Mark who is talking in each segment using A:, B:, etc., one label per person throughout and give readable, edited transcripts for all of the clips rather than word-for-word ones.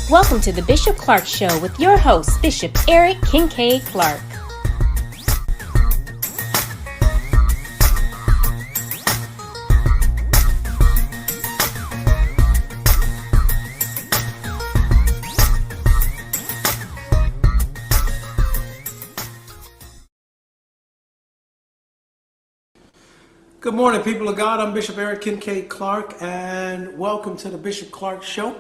A: Welcome to the Bishop Clark Show with your host, Bishop Eric Kincaid Clark.
B: Good morning, people of God. I'm Bishop Eric Kincaid Clark, and welcome to the Bishop Clark Show.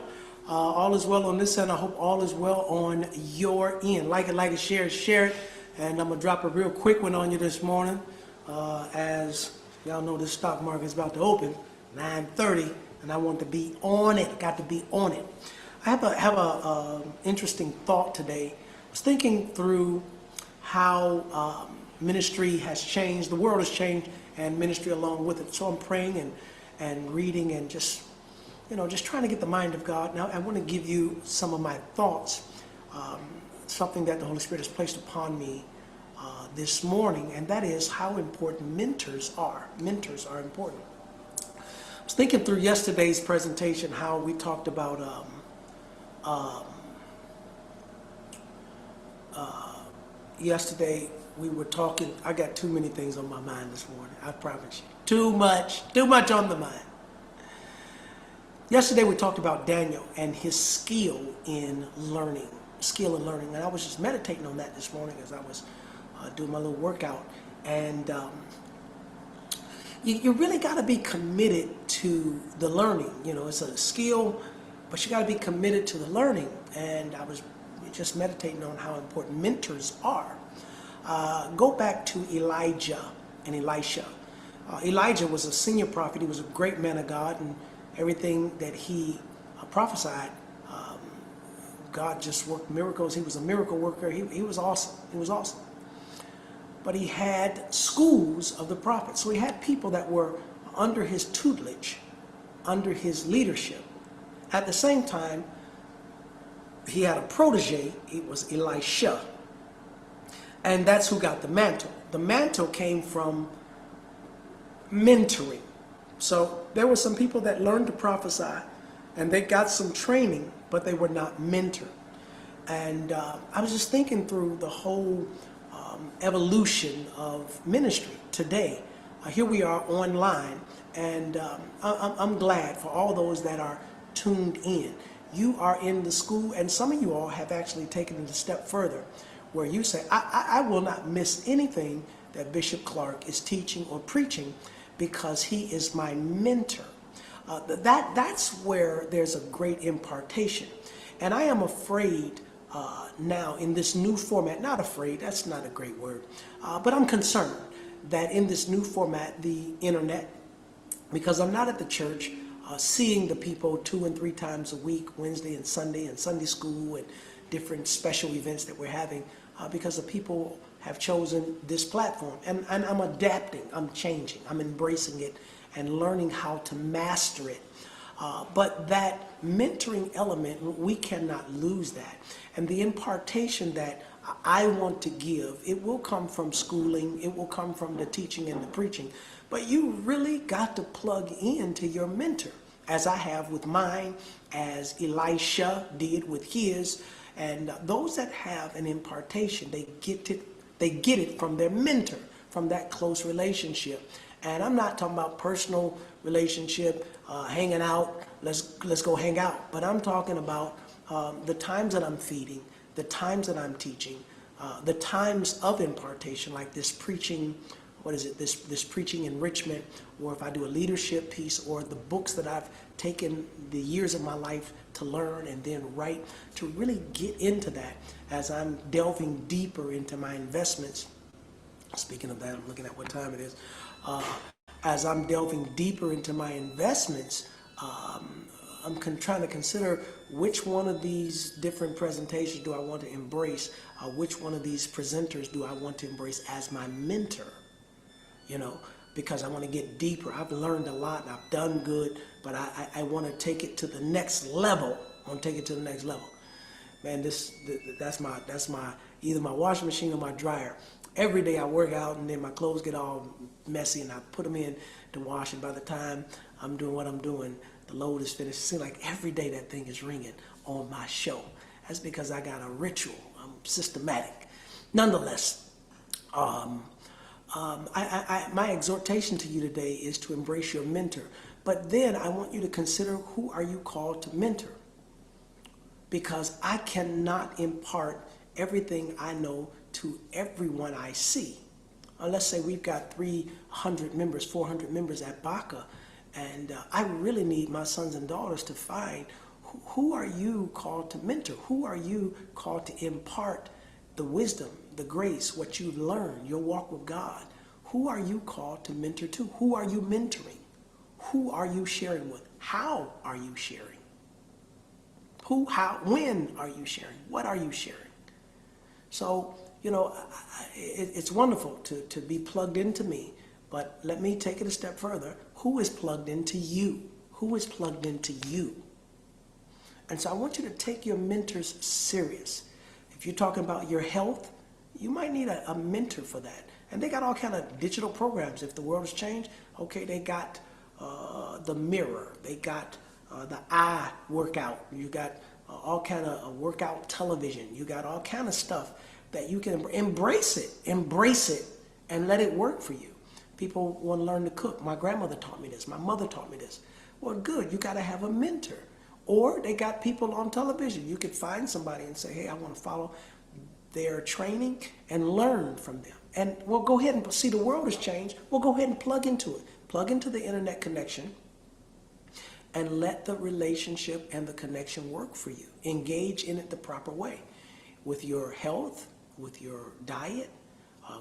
B: All is well on this end. I hope all is well on your end. Like it, share it. And I'm going to drop a real quick one on you this morning. As y'all know, this stock market is about to open, 9:30, and I want to be on it. Got to be on it. I have a interesting thought today. I was thinking through how ministry has changed. The world has changed, and ministry along with it. So I'm praying and reading and just trying to get the mind of God. Now I want to give you some of my thoughts, something that the Holy Spirit has placed upon me this morning, and that is how important mentors are. Mentors are important. I was thinking through yesterday's presentation how we talked about yesterday. We were talking, I got too many things on my mind this morning, I promise you. Too much on the mind. Yesterday we talked about Daniel and his skill in learning. And I was just meditating on that this morning as I was doing my little workout. And you really got to be committed to the learning. You know, it's a skill, but you got to be committed to the learning. And I was just meditating on how important mentors are. Go back to Elijah and Elisha. Elijah was a senior prophet. He was a great man of God, and everything that he prophesied, God just worked miracles. He was a miracle worker. He was awesome. He was awesome. But he had schools of the prophets. So he had people that were under his tutelage, under his leadership. At the same time, he had a protege. It was Elisha. And that's who got the mantle. The mantle came from mentoring. So there were some people that learned to prophesy and they got some training, but they were not mentored. And I was just thinking through the whole evolution of ministry today. Here we are online, and I'm glad for all those that are tuned in. You are in the school, and some of you all have actually taken it a step further, where you say, I will not miss anything that Bishop Clark is teaching or preaching because he is my mentor. That's where there's a great impartation. And I am afraid now in this new format, not afraid, that's not a great word, but I'm concerned that in this new format, the internet, because I'm not at the church seeing the people 2 and 3 times a week, Wednesday and Sunday school and different special events that we're having, because the people have chosen this platform. And I'm adapting, I'm changing, I'm embracing it and learning how to master it. But that mentoring element, we cannot lose that. And the impartation that I want to give, it will come from schooling, it will come from the teaching and the preaching. But you really got to plug into your mentor, as I have with mine, as Elisha did with his. And those that have an impartation, they get it from their mentor, from that close relationship. And I'm not talking about personal relationship, hanging out, let's go hang out. But I'm talking about the times that I'm feeding, the times that I'm teaching, the times of impartation, like this preaching, this preaching enrichment, or if I do a leadership piece, or the books that I've taken the years of my life to learn and then write, to really get into that as I'm delving deeper into my investments. Speaking of that, I'm looking at what time it is. As I'm delving deeper into my investments, I'm trying to consider which one of these different presentations do I want to embrace, which one of these presenters do I want to embrace as my mentor. You know, because I want to get deeper. I've learned a lot and I've done good, but I want to take it to the next level. I want to take it to the next level. Man, that's my either my washing machine or my dryer. Every day I work out and then my clothes get all messy and I put them in to wash, and by the time I'm doing what I'm doing, the load is finished. It seems like every day that thing is ringing on my show. That's because I got a ritual. I'm systematic. Nonetheless, my exhortation to you today is to embrace your mentor. But then I want you to consider, who are you called to mentor? Because I cannot impart everything I know to everyone I see. Let's say we've got 300 members, 400 members at BACA, and I really need my sons and daughters to find, who are you called to mentor? Who are you called to impart the wisdom, the grace, what you've learned, your walk with God? Who are you called to mentor to? Who are you mentoring? Who are you sharing with? How are you sharing? Who, how, when are you sharing? What are you sharing? So, it's wonderful to be plugged into me, but let me take it a step further. Who is plugged into you? Who is plugged into you? And so I want you to take your mentors serious. If you're talking about your health, you might need a mentor for that. And they got all kind of digital programs. If the world has changed, okay, they got the mirror. They got the eye workout. You got all kind of workout television. You got all kind of stuff that you can embrace it, and let it work for you. People want to learn to cook. My grandmother taught me this. My mother taught me this. Well, good. You got to have a mentor. Or they got people on television. You could find somebody and say, hey, I want to follow their training and learn from them. And we'll go ahead and see, the world has changed. We'll go ahead and plug into it. Plug into the internet connection and let the relationship and the connection work for you. Engage in it the proper way. With your health, with your diet,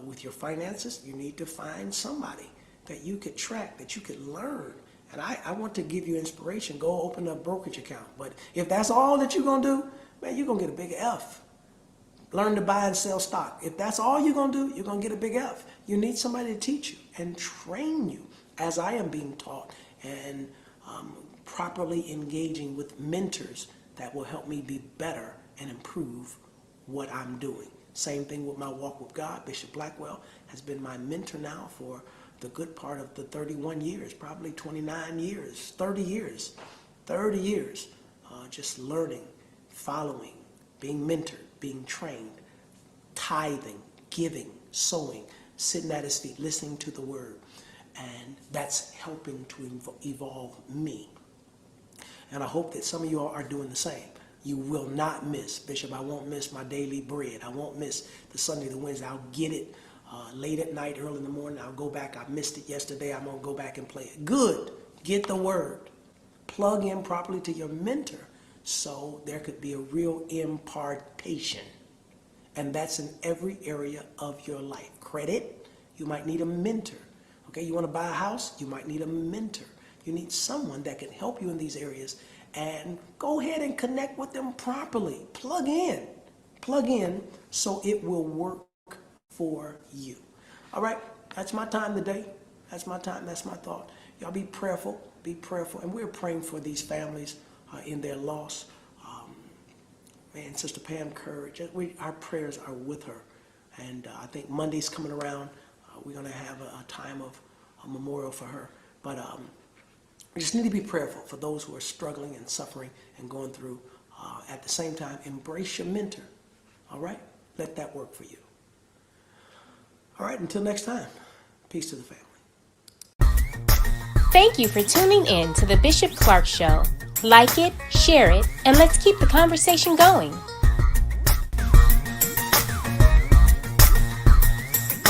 B: with your finances, you need to find somebody that you could track, that you could learn. And I want to give you inspiration. Go open a brokerage account. But if that's all that you're going to do, man, you're going to get a big F. Learn to buy and sell stock. If that's all you're going to do, you're going to get a big F. You need somebody to teach you and train you, as I am being taught, and properly engaging with mentors that will help me be better and improve what I'm doing. Same thing with my walk with God. Bishop Blackwell has been my mentor now for the good part of the 31 years, probably 29 years, 30 years, just learning, following, being mentored, being trained, tithing, giving, sowing, sitting at his feet, listening to the word. And that's helping to evolve me. And I hope that some of you all are doing the same. You will not miss, Bishop, I won't miss my daily bread. I won't miss the Sunday, the Wednesday. I'll get it late at night, early in the morning. I'll go back. I missed it yesterday. I'm going to go back and play it. Good. Get the word. Plug in properly to your mentor so there could be a real impartation. And that's in every area of your life. Credit, you might need a mentor. Okay, you want to buy a house? You might need a mentor. You need someone that can help you in these areas, and go ahead and connect with them properly. Plug in so it will work for you. All right, that's my time today. That's my time, that's my thought. Y'all be prayerful, and we're praying for these families in their loss. Man, Sister Pam Courage, our prayers are with her. And I think Monday's coming around. We're going to have a time of a memorial for her. But we just need to be prayerful for those who are struggling and suffering and going through. At the same time, embrace your mentor. All right? Let that work for you. All right, until next time, peace to the family.
A: Thank you for tuning in to the Bishop Clark Show. Like it, share it, and let's keep the conversation going.